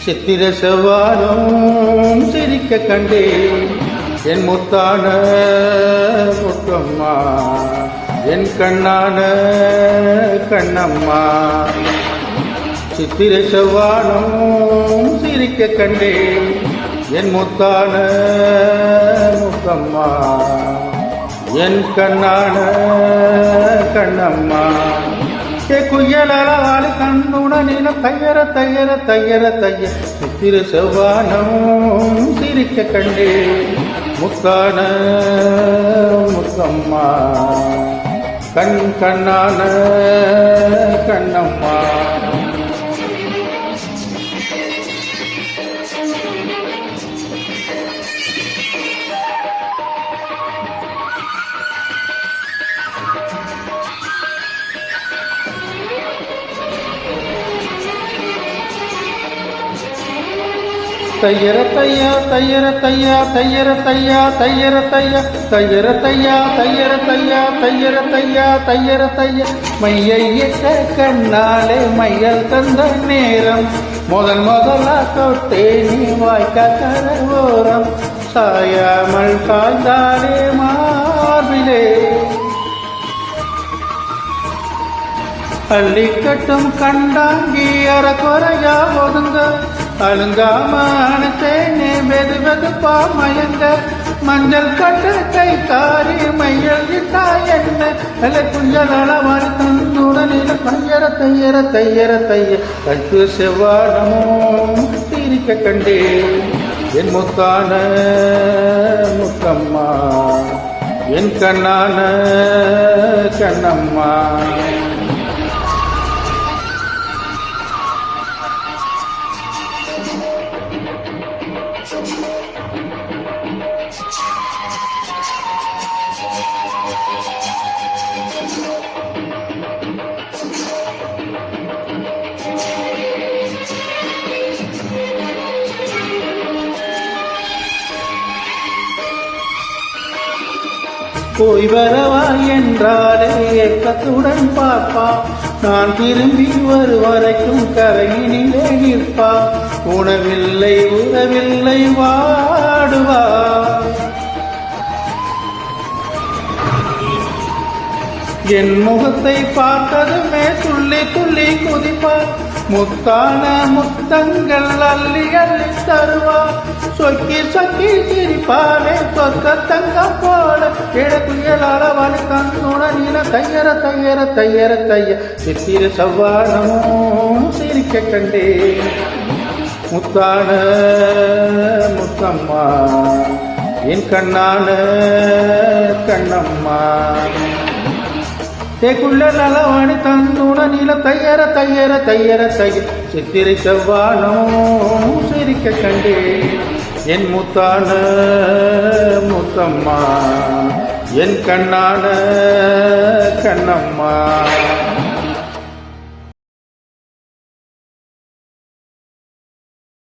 சித்திர செவ்வாயும் சிரிக்க கண்டே என் முத்தான முத்தம்மா, என் கண்ணான கண்ணம்மா. சித்திர செவ்வாயும் சிரிக்க கண்டே என் முத்தான முத்தம்மா, என் கண்ணான கண்ணம்மா. குயலால் கண்ணுடனில தையர தையர தையர தைய சித்திர செவ்வானம் சிரிக்க கண்டே முத்தான முத்தம்மா, கண் கண்ணான கண்ணம்மா. தையர தையா தையர தையா தையர தையா தையர தையா தையர தையா தையர தையா தையர தையா தையர தையா. மையை எட்ட கண்ணாலே மையல் தந்த நேரம் முதலா தொட்டே நீ வாய்க்கா கரவோரம் சாயாமல் காய்ந்தாலே மார்பிலே அள்ளிக்கட்டும் கண்டாங்கி அறக்குறையா ஒதுங்க அழுங்காமனே வெது வெதுப்பா மயங்க மஞ்சள் கட்டு கை காரி மையல் விட்டா என்ன குஞ்சலவன் தன்னுடனில் தையர தையர தையர தைய கட்டு செவ்வானமும் சிரிக்க கண்டே என் முத்தான முத்தம்மா, என் கண்ணான கண்ணம்மா. போய் வரவா என்றாலே ஏக்கத்துடன் பார்ப்பா, நான் திரும்பி வருவரைக்கும் கரையினிலே நிற்பா. உணவில்லை உறவில்லை வாடுவா, என் முகத்தை பார்த்ததுமே துள்ளி துள்ளி குதிப்பா. முத்தான முத்தங்கள் அள்ளி அள்ளி தருவா, சொக்கி சொக்கி சிரிப்பாலே சொத்த தங்கம் போல இடக்குயலாளவன் கண்ணுடனில தையர தையர தையர தைய சித்திர செவ்வானமும் சிரிக்க கண்டே முத்தான முத்தம்மா, என் கண்ணான கண்ணம்மா. தேக்குள்ள நலவாணி தன்னுடனில தையர தையர தையர தைய சித்திரை செவ்வானம் சிரிக்க கண்டே என் முத்தான முத்தம்மா, என் கண்ணான கண்ணம்மா.